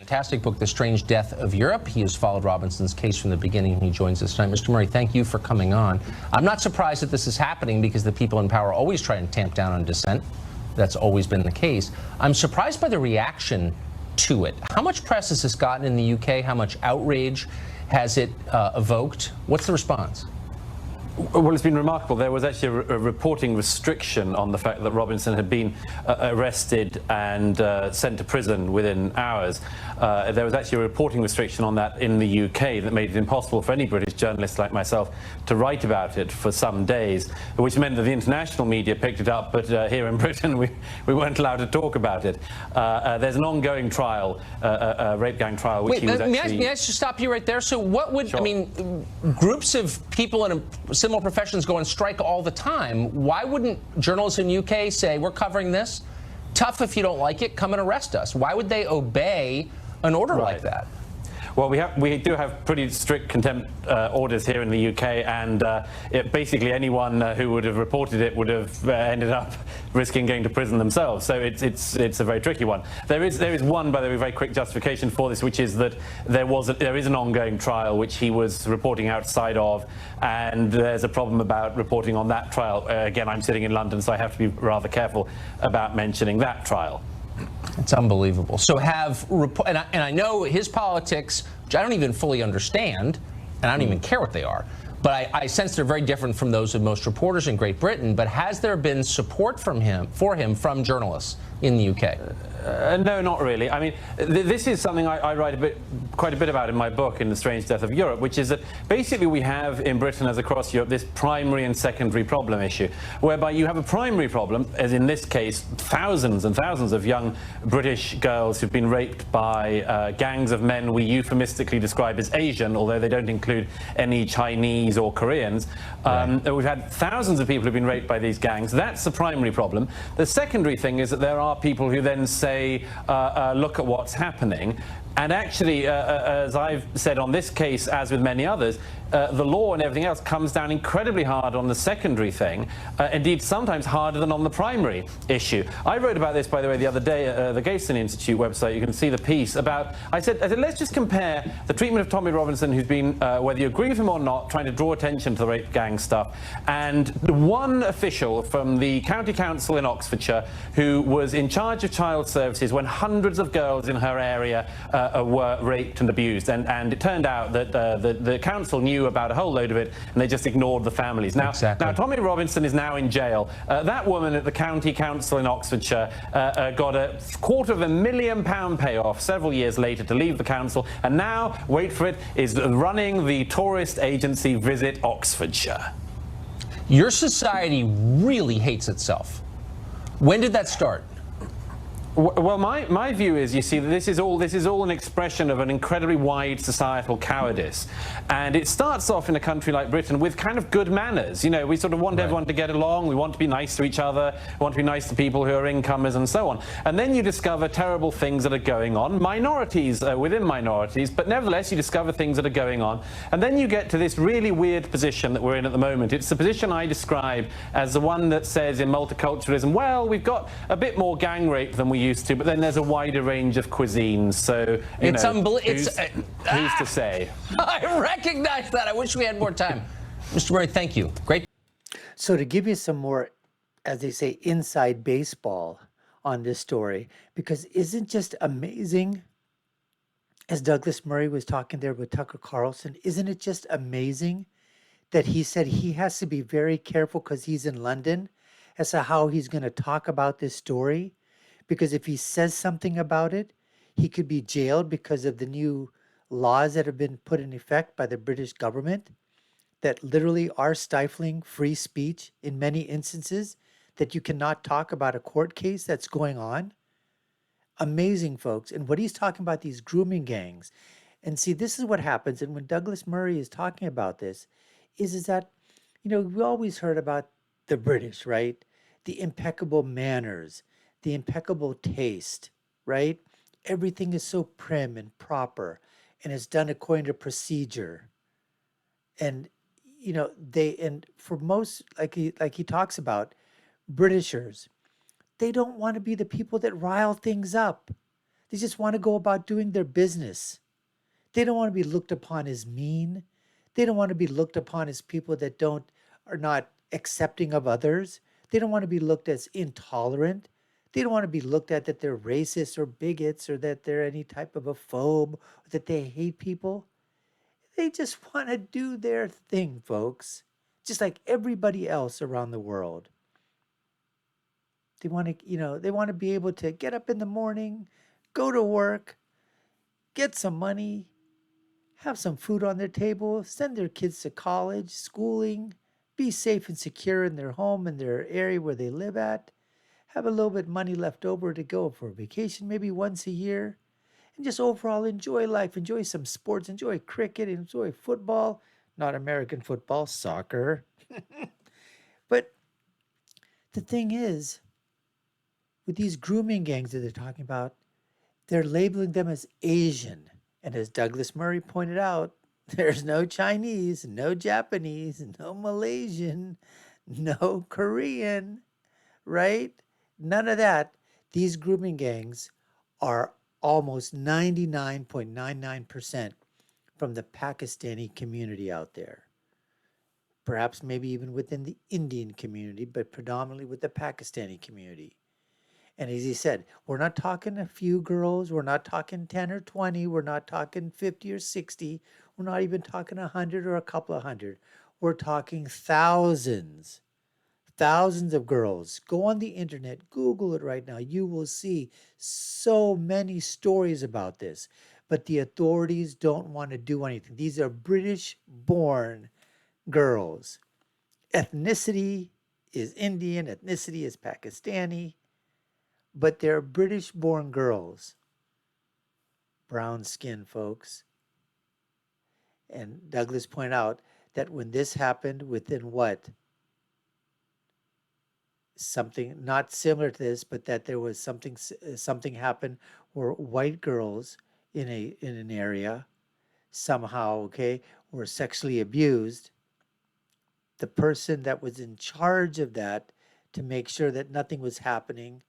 Fantastic book, The Strange Death of Europe. He has followed Robinson's case from the beginning, and he joins us tonight. Mr. Murray, thank you for coming on. I'm not surprised that this is happening because the people in power always try and tamp down on dissent. That's always been the case. I'm surprised by the reaction to it. How much press has this gotten in the UK? How much outrage has it evoked? What's the response? Well, it's been remarkable. There was actually a reporting restriction on the fact that Robinson had been arrested and sent to prison within hours. There was actually a reporting restriction on that in the UK that made it impossible for any British journalist like myself to write about it for some days, which meant that the international media picked it up, but here in Britain we weren't allowed to talk about it. There's an ongoing trial, a rape gang trial, which he was actually... May I just stop you right there? So what would, Sure. I mean, groups of people in similar professions go on strike all the time. Why wouldn't journalists in UK say, we're covering this? Tough if you don't like it, come and arrest us. Why would they obey an order like that? Well, we do have pretty strict contempt orders here in the UK, and basically anyone who would have reported it would have ended up risking going to prison themselves. So it's a very tricky one. There is one, by the way, very quick justification for this, which is that there is an ongoing trial which he was reporting outside of, and there's a problem about reporting on that trial. Again, I'm sitting in London, so I have to be rather careful about mentioning that trial. It's unbelievable. So and I know his politics, which I don't even fully understand, and I don't even care what they are, but I sense they're very different from those of most reporters in Great Britain. But has there been support for him from journalists in the UK? No, not really. I mean, this is something I write quite a bit about in my book, in The Strange Death of Europe, which is that basically we have in Britain, as across Europe, this primary and secondary problem issue, whereby you have a primary problem, as in this case, thousands and thousands of young British girls who've been raped by gangs of men we euphemistically describe as Asian, although they don't include any Chinese or Koreans. Right. We've had thousands of people who've been raped by these gangs. That's the primary problem. The secondary thing is that there are people who then say, look at what's happening. And actually, as I've said on this case, as with many others, the law and everything else comes down incredibly hard on the secondary thing, indeed sometimes harder than on the primary issue. I wrote about this, by the way, the other day at the Gayson Institute website. You can see the piece about, I said, let's just compare the treatment of Tommy Robinson, who's been, whether you agree with him or not, trying to draw attention to the rape gang stuff, and the one official from the county council in Oxfordshire who was in charge of child services when hundreds of girls in her area were raped and abused, and it turned out that the council knew about a whole load of it, and they just ignored the families. Now, Now Tommy Robinson is now in jail. That woman at the county council in Oxfordshire got a £250,000 payoff several years later to leave the council, and now, wait for it, is running the tourist agency Visit Oxfordshire. Your society really hates itself. When did that start? Well, my view is, you see, that this is all an expression of an incredibly wide societal cowardice, and it starts off in a country like Britain with kind of good manners. You know, we sort of want everyone to get along. We want to be nice to each other. We want to be nice to people who are incomers and so on. And then you discover terrible things that are going on, minorities within minorities, but nevertheless you discover things that are going on, and then you get to this really weird position that we're in at the moment. It's the position I describe as the one that says in multiculturalism, well, we've got a bit more gang rape than we used to, but then there's a wider range of cuisines, so it's who's to say? I recognize that. I wish we had more time. Mr. Murray, thank you. Great. So to give you some more, as they say, inside baseball on this story, because isn't just amazing, as Douglas Murray was talking there with Tucker Carlson, isn't it just amazing that he said he has to be very careful because he's in London as to how he's going to talk about this story? Because if he says something about it, he could be jailed because of the new laws that have been put in effect by the British government that literally are stifling free speech in many instances, that you cannot talk about a court case that's going on. Amazing, folks. And what he's talking about, these grooming gangs. And see, this is what happens. And when Douglas Murray is talking about this, is that, you know, we always heard about the British, right? The impeccable manners, the impeccable taste, right? Everything is so prim and proper, and it's done according to procedure. And, you know, and for most, like he talks about, Britishers, they don't want to be the people that rile things up. They just want to go about doing their business. They don't want to be looked upon as mean. They don't want to be looked upon as people that are not accepting of others. They don't want to be looked as intolerant. They don't want to be looked at that they're racist or bigots or that they're any type of a phobe or that they hate people. They just want to do their thing, folks, just like everybody else around the world. They want to, they want to be able to get up in the morning, go to work, get some money, have some food on their table, send their kids to college, schooling, be safe and secure in their home, in their area where they live at, have a little bit of money left over to go for a vacation maybe once a year, and just overall enjoy life, enjoy some sports, enjoy cricket, enjoy football, not American football, soccer. But the thing is, with these grooming gangs that they're talking about, they're labeling them as Asian. And as Douglas Murray pointed out, there's no Chinese, no Japanese, no Malaysian, no Korean, right? None of that. These grooming gangs are almost 99.99% from the Pakistani community out there. Perhaps maybe even within the Indian community, but predominantly with the Pakistani community. And as he said, we're not talking a few girls. We're not talking 10 or 20. We're not talking 50 or 60. We're not even talking 100 or a couple of hundred. We're talking thousands, thousands of girls. Go on the internet, Google it right now. You will see so many stories about this. But the authorities don't want to do anything. These are British-born girls. Ethnicity is Indian, ethnicity is Pakistani, but they're British-born girls. Brown skin, folks. And Douglas pointed out that when this happened within what? Something not similar to this, but that there was something happened where white girls in an area somehow, okay, were sexually abused. The person that was in charge of that to make sure that nothing was happening,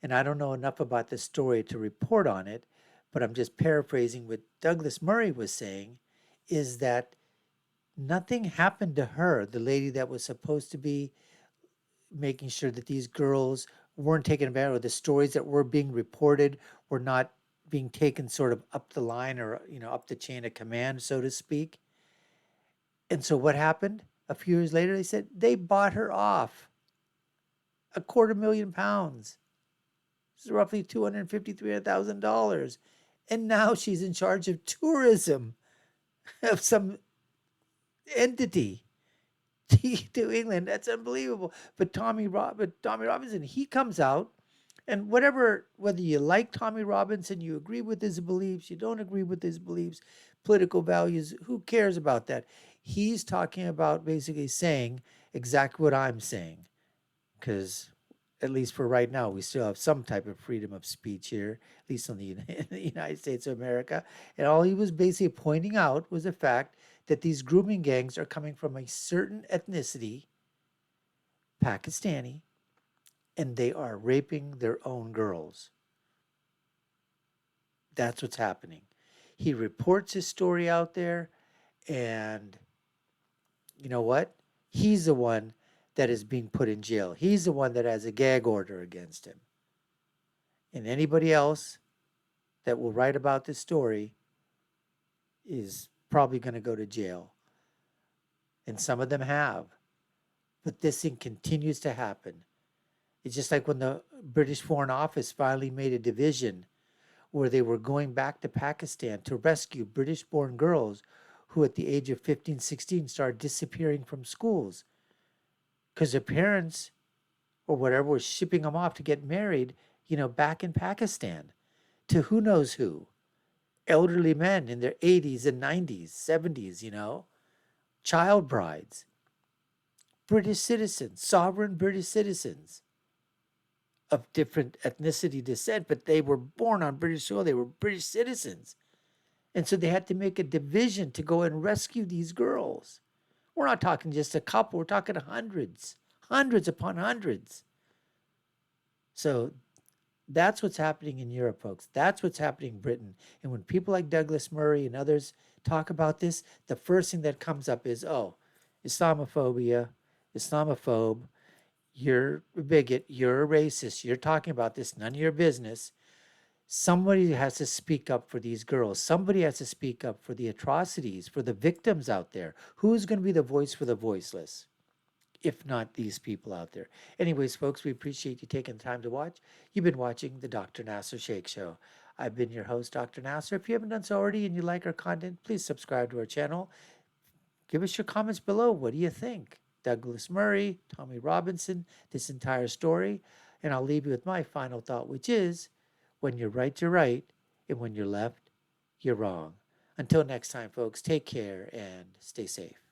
and I don't know enough about the story to report on it, but I'm just paraphrasing what Douglas Murray was saying, is that nothing happened to her, the lady that was supposed to be making sure that these girls weren't taken advantage of, the stories that were being reported were not being taken sort of up the line or, up the chain of command, so to speak. And so what happened? A few years later, they said they bought her off. £250,000. This is roughly $250,000, $300,000. And now she's in charge of tourism of some entity to England. That's unbelievable. But Tommy Robinson, he comes out, and whether you like Tommy Robinson, you agree with his beliefs, you don't agree with his beliefs, political values, who cares about that? He's talking about basically saying exactly what I'm saying, because at least for right now, we still have some type of freedom of speech here, at least in the United States of America. And all he was basically pointing out was the fact that these grooming gangs are coming from a certain ethnicity, Pakistani, and they are raping their own girls. That's what's happening. He reports his story out there, and you know what? He's the one that is being put in jail. He's the one that has a gag order against him. And anybody else that will write about this story is probably going to go to jail. And some of them have. But this thing continues to happen. It's just like when the British Foreign Office finally made a division where they were going back to Pakistan to rescue British-born girls who at the age of 15, 16 started disappearing from schools because their parents or whatever was shipping them off to get married, back in Pakistan to who knows who. Elderly men in their 80s and 90s, 70s, child brides, British citizens, sovereign British citizens of different ethnicity descent, but they were born on British soil. They were British citizens. And so they had to make a division to go and rescue these girls. We're not talking just a couple. We're talking hundreds upon hundreds. So That's what's happening in Europe, folks. That's what's happening in Britain. And when people like Douglas Murray and others talk about this, the first thing that comes up is, oh, Islamophobia, Islamophobe, you're a bigot, you're a racist, you're talking about this, none of your business. Somebody has to speak up for these girls. Somebody has to speak up for the atrocities, for the victims out there. Who's going to be the voice for the voiceless, if not these people out there? Anyways, folks, we appreciate you taking the time to watch. You've been watching the Dr. Nasir Shaikh Show. I've been your host, Dr. Nasir. If you haven't done so already and you like our content, please subscribe to our channel. Give us your comments below. What do you think? Douglas Murray, Tommy Robinson, this entire story. And I'll leave you with my final thought, which is, when you're right, you're right. And when you're left, you're wrong. Until next time, folks, take care and stay safe.